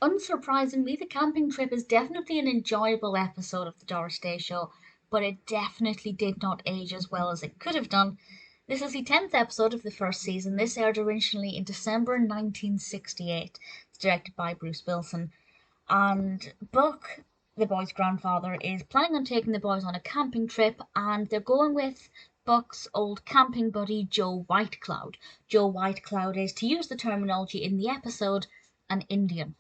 Unsurprisingly, the camping trip is definitely an enjoyable episode of the Doris Day Show, but it definitely did not age as well as it could have done. This is the 10th episode of the first season. This aired originally in December 1968. It's directed by Bruce Bilson. And Buck, the boys' grandfather, is planning on taking the boys on a camping trip, and they're going with Buck's old camping buddy, Joe Whitecloud. Joe Whitecloud is, to use the terminology in the episode, an Indian.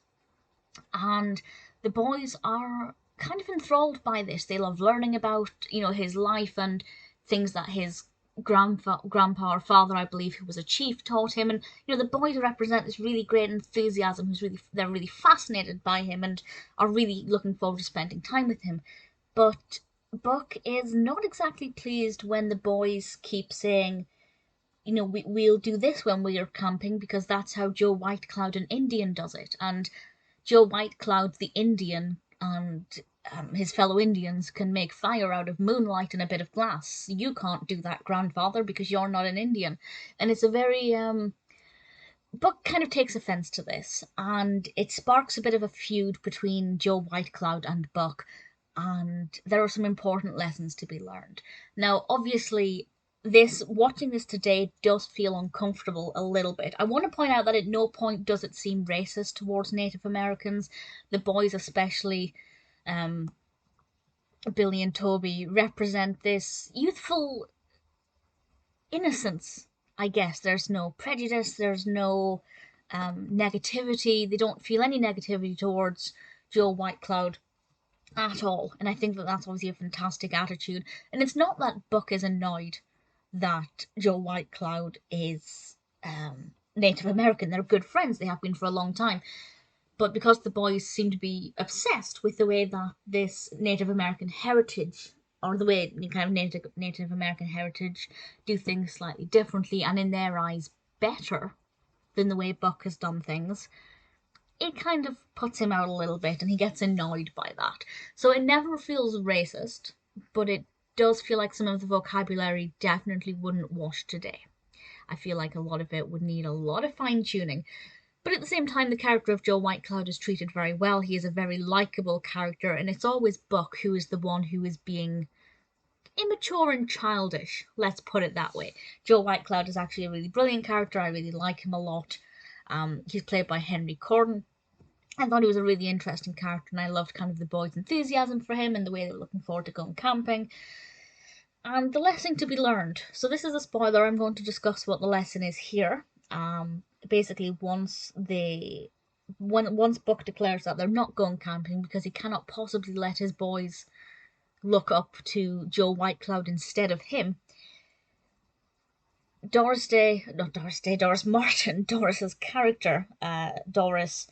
And the boys are kind of enthralled by this. They love learning about, his life and things that his grandpa or father, I believe, who was a chief, taught him. And the boys represent this really great enthusiasm. They're really fascinated by him and are really looking forward to spending time with him. But Buck is not exactly pleased when the boys keep saying, we'll do this when we're camping because that's how Joe Whitecloud, an Indian, does it. And Joe Whitecloud, the Indian, and his fellow Indians can make fire out of moonlight and a bit of glass. You can't do that, grandfather, because you're not an Indian. And it's a very Buck kind of takes offense to this, and it sparks a bit of a feud between Joe Whitecloud and Buck, and there are some important lessons to be learned. Now, obviously, watching this today does feel uncomfortable a little bit. I want to point out that at no point does it seem racist towards Native Americans. The boys, especially Billy and Toby, represent this youthful innocence. I guess there's no prejudice, there's no negativity. They don't feel any negativity towards Joe Whitecloud at all, and I think that that's obviously a fantastic attitude. And it's not that Buck is annoyed that Joe Whitecloud is Native American. They're good friends, they have been for a long time. But because the boys seem to be obsessed with the way that this Native American heritage, or the way kind of Native American heritage do things slightly differently, and in their eyes better than the way Buck has done things, it kind of puts him out a little bit and he gets annoyed by that. So it never feels racist, but it does feel like some of the vocabulary definitely wouldn't wash today. I feel like a lot of it would need a lot of fine tuning. But at the same time, the character of Joe Whitecloud is treated very well. He is a very likable character, and it's always Buck who is the one who is being immature and childish. Let's put it that way. Joe Whitecloud is actually a really brilliant character. I really like him a lot. He's played by Henry Corden. I thought he was a really interesting character, and I loved kind of the boys' enthusiasm for him and the way they were looking forward to going camping. And the lesson to be learned. So this is a spoiler. I'm going to discuss what the lesson is here. Basically, once Buck declares that they're not going camping because he cannot possibly let his boys look up to Joe Whitecloud instead of him, Doris Martin, Doris's character, Doris,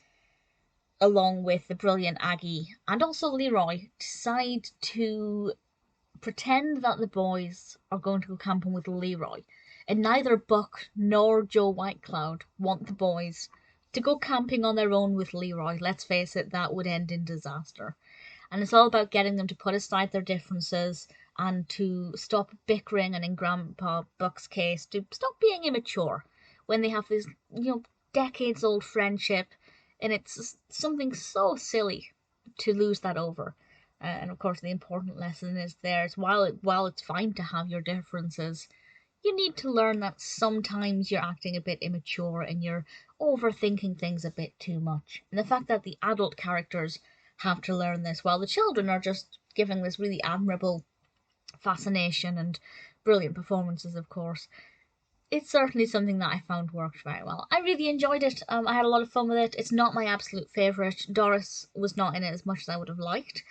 along with the brilliant Aggie and also LeRoy, decide to pretend that the boys are going to go camping with LeRoy. And neither Buck nor Joe Whitecloud want the boys to go camping on their own with LeRoy. Let's face it, that would end in disaster. And it's all about getting them to put aside their differences and to stop bickering, and in Grandpa Buck's case, to stop being immature when they have this, decades old friendship, and it's something so silly to lose that over. And of course, the important lesson is while it's fine to have your differences, you need to learn that sometimes you're acting a bit immature and you're overthinking things a bit too much. And the fact that the adult characters have to learn this while the children are just giving this really admirable fascination and brilliant performances, of course, it's certainly something that I found worked very well. I really enjoyed it. I had a lot of fun with it. It's not my absolute favourite. Doris was not in it as much as I would have liked,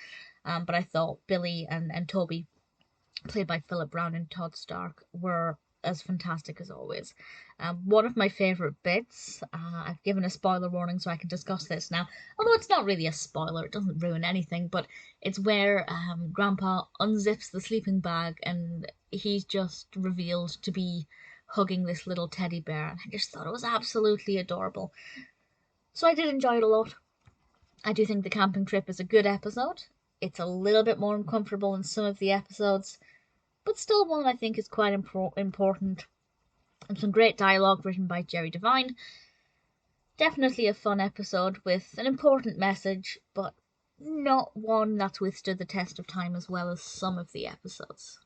but I thought Billy and Toby, played by Philip Brown and Todd Starke, were as fantastic as always. One of my favourite bits, I've given a spoiler warning so I can discuss this now, although it's not really a spoiler, it doesn't ruin anything, but it's where Grandpa unzips the sleeping bag and he's just revealed to be hugging this little teddy bear, and I just thought it was absolutely adorable. So I did enjoy it a lot. I do think the camping trip is a good episode. It's a little bit more uncomfortable than some of the episodes, but still one I think is quite important. And some great dialogue written by Jerry Devine. Definitely a fun episode with an important message, but not one that's withstood the test of time as well as some of the episodes.